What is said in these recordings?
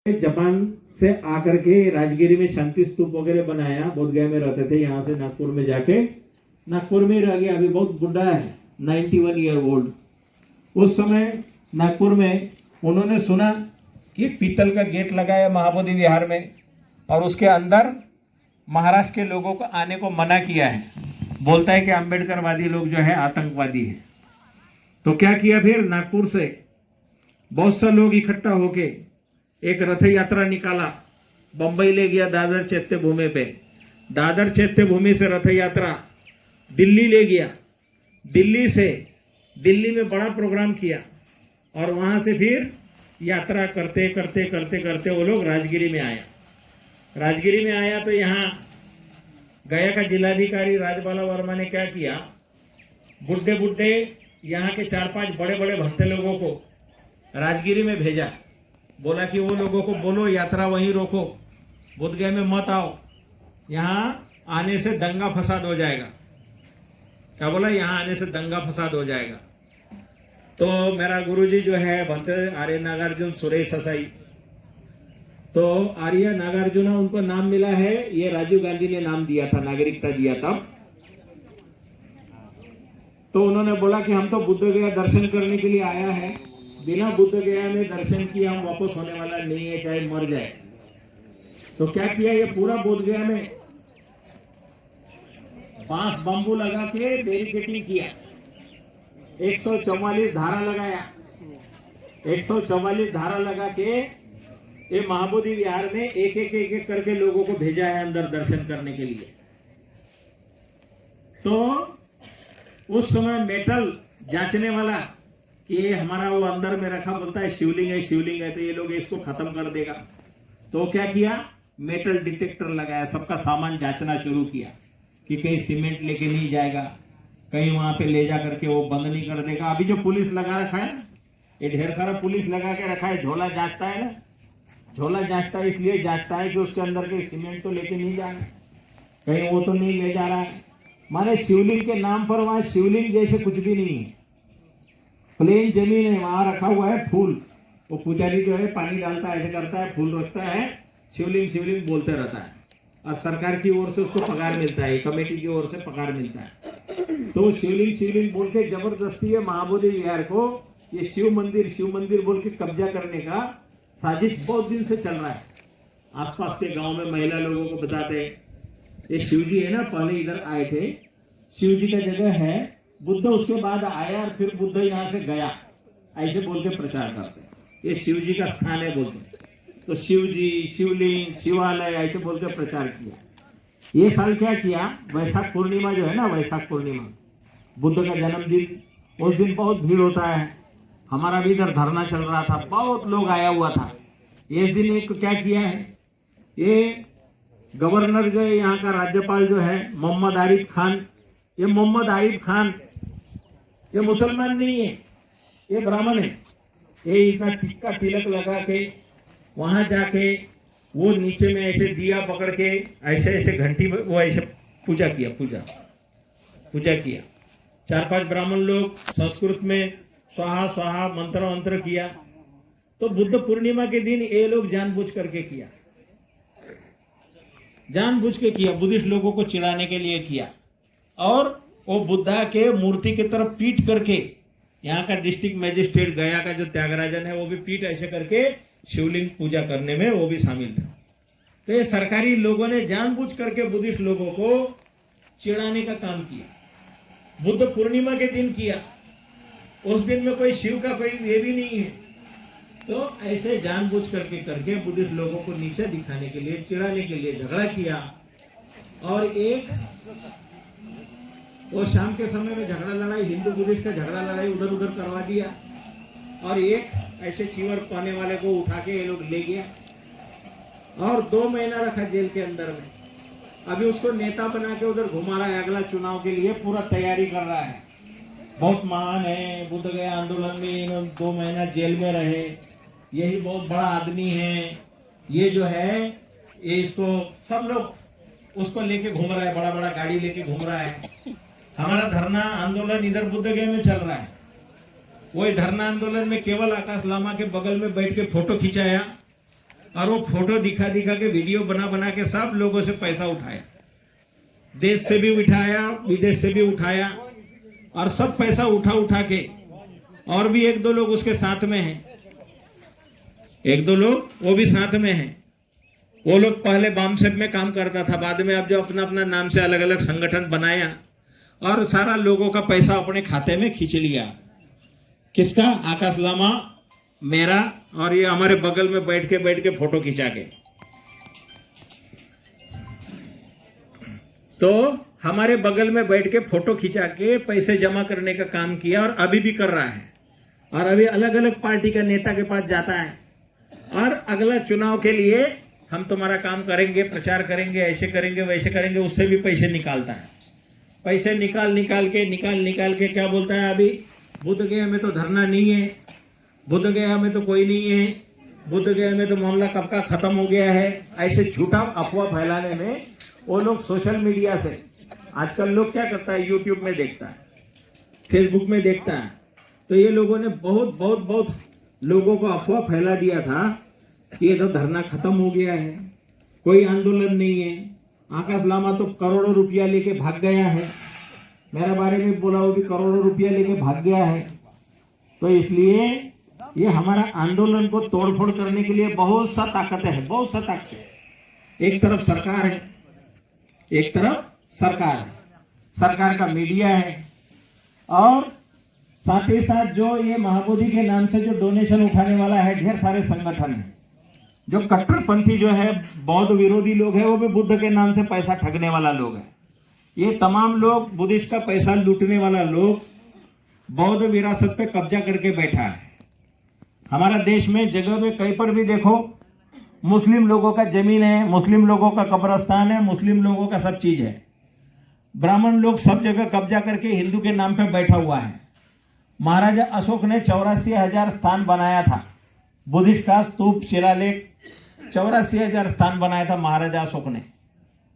Japan से आकर के राजगिरी में शांति स्तूप वगैरह बनाया। बोधगया में रहते थे, यहाँ से नागपुर में जाके नागपुर में रह गया। अभी बहुत बुढ़ा है, 91 ईयर ओल्ड। उस समय नागपुर में उन्होंने सुना कि पीतल का गेट लगाया महाबोधि विहार में और उसके अंदर महाराष्ट्र के लोगों को आने को मना किया है। बोलता है कि अम्बेडकरवादी लोग जो है आतंकवादी है। तो क्या किया, फिर नागपुर से बहुत से लोग इकट्ठा होके एक रथ यात्रा निकाला, बंबई ले गया दादर चैत्य भूमि पे। दादर चैत्य भूमि से रथ यात्रा दिल्ली ले गया। दिल्ली में बड़ा प्रोग्राम किया और वहां से फिर यात्रा करते करते करते करते वो लोग राजगिरी में आया। राजगिरी में आया तो यहाँ गया का जिलाधिकारी राजबाला वर्मा ने क्या किया, बुड्ढे यहाँ के 4-5 बड़े बड़े भक्ते लोगों को राजगिरी में भेजा। बोला कि वो लोगों को बोलो यात्रा वहीं रोको, बोधगया में मत आओ, यहाँ आने से दंगा फसाद हो जाएगा। क्या बोला, यहाँ आने से दंगा फसाद हो जाएगा। तो मेरा गुरुजी जो है भक्त आर्य नागार्जुन सुरेश ससाई, तो आर्य नागार्जुन उनको नाम मिला है, ये राजीव गांधी ने नाम दिया था, नागरिकता दिया था। तो उन्होंने बोला कि हम तो बुद्ध गया दर्शन करने के लिए आया है, बिना बुद्ध गया में दर्शन किए हम वापस होने वाला नहीं है, चाहे मर जाए। तो क्या किया, ये पूरा बोध गया में बांस बम्बू लगा के बैरिकेडिंग किया। 144 धारा लगाया। 144 धारा लगा के ये महाबोधि विहार में एक एक करके लोगों को भेजा है अंदर दर्शन करने के लिए। तो उस समय मेटल जांचने वाला कि ये हमारा वो अंदर में रखा, बोलता है शिवलिंग है, तो ये लोग इसको खत्म कर देगा। तो क्या किया, मेटल डिटेक्टर लगाया, सबका सामान जांचना शुरू किया कि कहीं सीमेंट लेके नहीं जाएगा, कहीं वहां पे ले जा करके वो बंद नहीं कर देगा। अभी जो पुलिस लगा रखा है, ये ढेर सारा पुलिस लगा के रखा है, झोला जांचता है ना, झोला जांचता है इसलिए जांचता है कि उसके अंदर के सीमेंट तो लेके नहीं जाना, कहीं वो तो नहीं ले जा रहा है। माने शिवलिंग के नाम पर वहां शिवलिंग जैसे कुछ भी नहीं है, प्लेन जमीन है, वहां रखा हुआ है फूल। वो पुजारी जो है पानी डालता है, ऐसे करता है, फूल रखता है, शिवलिंग बोलते रहता है और सरकार की ओर से उसको पगार मिलता है, कमेटी की ओर से पगार मिलता है। तो शिवलिंग बोल के जबरदस्ती है महाबोधि विहार को ये शिव मंदिर बोल के कब्जा करने का साजिश बहुत दिन से चल रहा है। आसपास के गांव में महिला लोगों को बताते हैं, ये शिव जी है ना, पहले इधर आए थे, शिव जी का जगह है, बुद्ध उसके बाद आया और फिर बुद्ध यहाँ से गया, ऐसे बोल के प्रचार करते हैं, ये शिव जी का स्थान है बोलते। तो शिव जी, शिवलिंग, शिवालय ऐसे बोल के प्रचार किया। ये साल क्या किया, वैशाख पूर्णिमा जो है ना, वैशाख पूर्णिमा बुद्ध का जन्मदिन, उस दिन बहुत भीड़ होता है। हमारा भी इधर धरना चल रहा था, बहुत लोग आया हुआ था। इस दिन एक क्या किया है, ये गवर्नर जो है यहाँ का राज्यपाल जो है मोहम्मद आरिफ खान, ये मोहम्मद आरिफ खान ये मुसलमान नहीं है, ये ब्राह्मण है। ये इतना टिक्का तिलक लगा के वहां जाके वो नीचे में ऐसे दिया पकड़ के ऐसे घंटी वो ऐसे पूजा किया। 4-5 ब्राह्मण लोग संस्कृत में स्वाहा स्वाहा मंत्र किया। तो बुद्ध पूर्णिमा के दिन ये लोग जानबूझ के किया, बुद्धिस्ट लोगों को चिढ़ाने के लिए किया। और वो बुद्धा के मूर्ति की तरफ पीट करके, यहाँ का डिस्ट्रिक्ट मजिस्ट्रेट गया का जो त्यागराजन है वो भी पीट ऐसे करके शिवलिंग पूजा करने में वो भी शामिल था। तो ये सरकारी लोगों ने जानबूझ करके बुद्धिस्ट लोगों को चिढ़ाने का काम किया। बुद्ध पूर्णिमा के दिन किया, उस दिन में कोई शिव का कोई ये भी नहीं है। तो ऐसे जानबूझ करके बुद्धिस्ट लोगों को नीचे दिखाने के लिए, चिढ़ाने के लिए झगड़ा किया। और एक वो शाम के समय में झगड़ा लड़ाई, हिंदू बुद्धिस्ट का झगड़ा लड़ाई उधर करवा दिया। और एक ऐसे चीवर पाने वाले को उठा के ये लोग ले गया और 2 महीना रखा जेल के अंदर में। अभी उसको नेता बना के उधर घुमा रहा है, अगला चुनाव के लिए पूरा तैयारी कर रहा है। बहुत महान है, बुद्ध गया आंदोलन में 2 महीना जेल में रहे, यही बहुत बड़ा आदमी है। ये जो है ये इसको सब लोग उसको लेके घूम रहा है, बड़ा गाड़ी लेके घूम रहा है। हमारा धरना आंदोलन इधर बुद्ध गया में चल रहा है। वही धरना आंदोलन में केवल आकाश लामा के बगल में बैठ के फोटो खिंचाया और वो फोटो दिखा दिखा के वीडियो बना बना के सब लोगों से पैसा उठाया, देश से भी उठाया, विदेश से भी उठाया, और सब पैसा उठा उठा के, और भी एक दो लोग उसके साथ में हैं, एक दो लोग वो भी साथ में हैं। वो लोग पहले बामसेप में काम करता था, बाद में अब जो अपना अपना नाम से अलग अलग संगठन बनाया और सारा लोगों का पैसा अपने खाते में खींच लिया। किसका? आकाश लामा, मेरा, और ये हमारे बगल में बैठ के फोटो खिंचा के। तो हमारे बगल में बैठ के फोटो खिंचा के पैसे जमा करने का काम किया, और अभी भी कर रहा है। और अभी अलग अलग पार्टी का नेता के पास जाता है और अगला चुनाव के लिए हम तुम्हारा काम करेंगे, प्रचार करेंगे, ऐसे करेंगे, वैसे करेंगे, उससे भी पैसे निकालता है। पैसे निकाल के क्या बोलता है? अभी बुद्ध गया में तो धरना नहीं है, बुद्ध गया में तो कोई नहीं है, बुद्ध गया में तो मामला कब का खत्म हो गया है। ऐसे झूठा अफवाह फैलाने में वो लोग सोशल मीडिया से, आजकल लोग क्या करता है, यूट्यूब में देखता है, फेसबुक में देखता है, तो ये लोगों ने बहुत लोगों को अफवाह फैला दिया था कि ये तो धरना खत्म हो गया है, कोई आंदोलन नहीं है। आकाश लामा तो करोड़ों रुपया लेके भाग गया है, मेरे बारे में बोला, वो भी करोड़ों रुपया लेके भाग गया है। तो इसलिए ये हमारा आंदोलन को तोड़फोड़ करने के लिए बहुत सा ताकत है, बहुत सा ताकत है। एक तरफ सरकार है, एक तरफ सरकार है, सरकार का मीडिया है, और साथ ही साथ जो ये महाबोधि के नाम से जो डोनेशन उठाने वाला है, ढेर सारे संगठन है। जो कट्टरपंथी जो है, बौद्ध विरोधी लोग है, वो भी बुद्ध के नाम से पैसा ठगने वाला लोग है। ये तमाम लोग बुद्धिस्ट का पैसा लूटने वाला लोग बौद्ध विरासत पे कब्जा करके बैठा है। हमारा देश में जगह में कहीं पर भी देखो, मुस्लिम लोगों का जमीन है, मुस्लिम लोगों का कब्रिस्तान है, मुस्लिम लोगों का सब चीज है। ब्राह्मण लोग सब जगह कब्जा करके हिंदू के नाम पे बैठा हुआ है। महाराजा अशोक ने 84,000 स्थान बनाया था, बुद्धिस्ट का स्तूप, शिलालेख, 84,000 स्थान बनाया था महाराजा अशोक ने।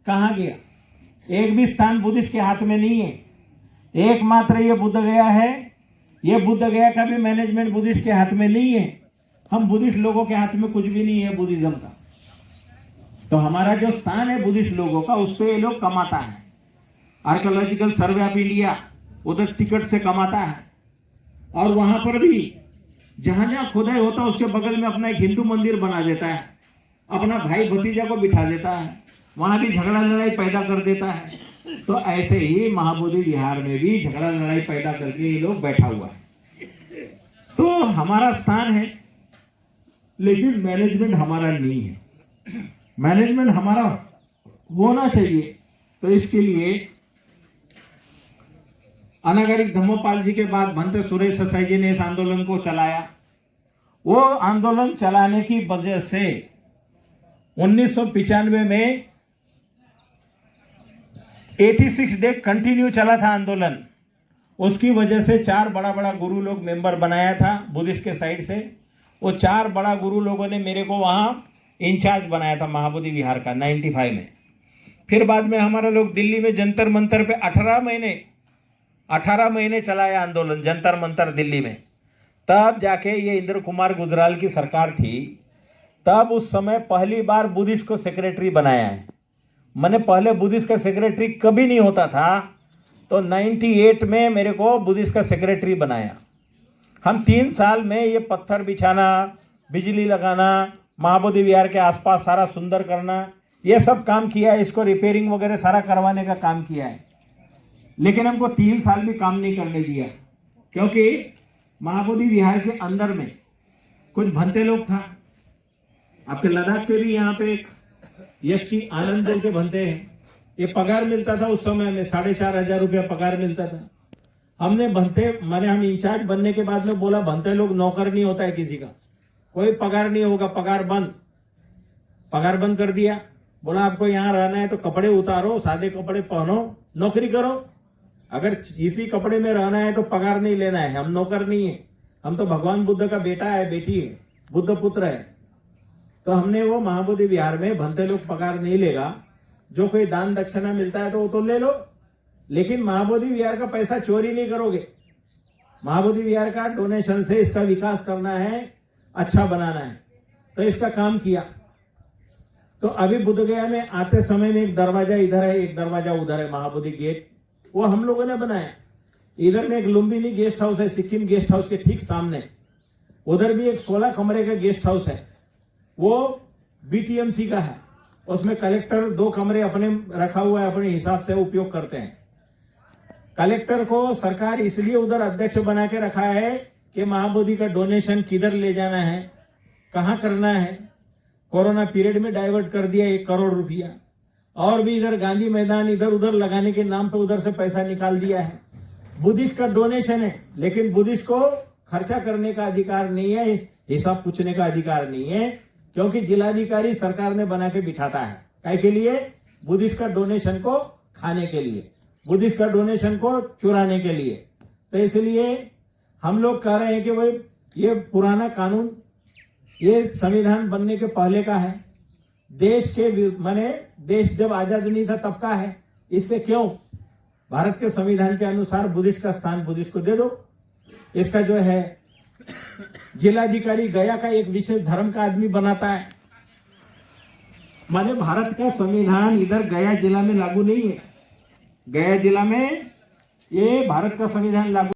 कहाँ गया? एक भी स्थान बुद्धिस्ट के हाथ में नहीं है, एकमात्र ये बुद्ध गया है। ये बुद्ध गया का भी मैनेजमेंट बुद्धिस्ट के हाथ में नहीं है। हम बुद्धिस्ट लोगों के हाथ में कुछ भी नहीं है बुद्धिज्म का। तो हमारा जो स्थान है बुद्धिस्ट लोगों का, उस पर ये लोग कमाता है। आर्कियोलॉजिकल सर्वे ऑफ इंडिया उधर टिकट से कमाता है, और वहां पर भी जहां जहां खुदाई होता है उसके बगल में अपना एक हिंदू मंदिर बना देता है, अपना भाई भतीजा को बिठा देता है, वहां भी झगड़ा लड़ाई पैदा कर देता है। तो ऐसे ही महाबोधि विहार में भी झगड़ा लड़ाई पैदा करके ये लोग बैठा हुआ है। तो हमारा स्थान है, लेकिन मैनेजमेंट हमारा नहीं है। मैनेजमेंट हमारा होना चाहिए। तो इसके लिए अनागरिक धम्मपाल जी के बाद भंते सुरेश ससाई जी ने इस आंदोलन को चलाया। वो आंदोलन चलाने की वजह से 1995 में 86 डे कंटिन्यू चला था आंदोलन। उसकी वजह से 4 बड़ा बड़ा गुरु लोग मेंबर बनाया था बुद्धिस्ट के साइड से। वो 4 बड़ा गुरु लोगों ने मेरे को वहां इंचार्ज बनाया था महाबोधि विहार का 95 में। फिर बाद में हमारा लोग दिल्ली में जंतर मंतर पे 18 महीने चलाया आंदोलन जंतर मंतर दिल्ली में। तब जाके ये इंद्र कुमार गुजराल की सरकार थी, तब उस समय पहली बार बुद्धिस्ट को सेक्रेटरी बनाया है। मैंने पहले बुद्धिस्ट का सेक्रेटरी कभी नहीं होता था, तो 98 में मेरे को बुद्धिस्ट का सेक्रेटरी बनाया। हम 3 साल में ये पत्थर बिछाना, बिजली लगाना, महाबोधि विहार के आसपास सारा सुंदर करना, ये सब काम किया है। इसको रिपेयरिंग वगैरह सारा करवाने का काम किया है। लेकिन हमको 3 साल भी काम नहीं करने दिया, क्योंकि महाबोधि विहार के अंदर में कुछ भंते लोग था। आपके लद्दाख के भी यहाँ पे एक यश आनंद बोल के भंते हैं। ये पगार मिलता था उस समय में 4,500 रुपया पगार मिलता था। हमने हम इंचार्ज बनने के बाद में बोला भंते लोग नौकर नहीं होता है किसी का, कोई पगार नहीं होगा, पगार बंद कर दिया। बोला आपको यहाँ रहना है तो कपड़े उतारो, सादे कपड़े पहनो, नौकरी करो। अगर इसी कपड़े में रहना है तो पगार नहीं लेना है। हम नौकर नहीं है, हम तो भगवान बुद्ध का बेटा है, बेटी है, बुद्ध पुत्र है। तो हमने वो महाबोधि विहार में भंते लोग पगार नहीं लेगा, जो कोई दान दक्षिणा मिलता है तो वो तो ले लो, लेकिन महाबोधि विहार का पैसा चोरी नहीं करोगे। महाबोधि विहार का डोनेशन से इसका विकास करना है, अच्छा बनाना है। तो इसका काम किया। तो अभी बुद्धगया में आते समय में एक दरवाजा इधर है, एक दरवाजा उधर है, महाबोधि गेट, वो हम लोगों ने बनाया। इधर में एक लुम्बिनी गेस्ट हाउस है, सिक्किम गेस्ट हाउस के ठीक सामने। उधर भी एक 16 कमरे का गेस्ट हाउस है, वो बीटीएमसी का है। उसमें कलेक्टर 2 कमरे अपने रखा हुआ है, अपने हिसाब से उपयोग करते हैं। कलेक्टर को सरकार इसलिए उधर अध्यक्ष बना के रखा है कि महाबोधि का डोनेशन किधर ले जाना है, कहां करना है। कोरोना पीरियड में डाइवर्ट कर दिया 1 करोड़ रुपया, और भी इधर गांधी मैदान इधर उधर लगाने के नाम पे उधर से पैसा निकाल दिया है। बुद्धिस्ट का डोनेशन है, लेकिन बुद्धिस्ट को खर्चा करने का अधिकार नहीं है, हिसाब पूछने का अधिकार नहीं है, क्योंकि जिलाधिकारी सरकार ने बना के बिठाता है। काय के लिए? बुद्धिस्ट का डोनेशन को खाने के लिए, बुद्धिस्ट का डोनेशन को चुराने के लिए। तो इसलिए हम लोग कह रहे हैं कि भाई ये पुराना कानून ये संविधान बनने के पहले का है, देश के माने देश जब आजाद नहीं था तब का है। इससे क्यों भारत के संविधान के अनुसार बुद्धिस्ट का स्थान बुद्धिस्ट को दे दो। इसका जो है जिलाधिकारी गया का एक विशेष धर्म का आदमी बनाता है। माने भारत का संविधान इधर गया जिला में लागू नहीं है, गया जिला में ये भारत का संविधान लागू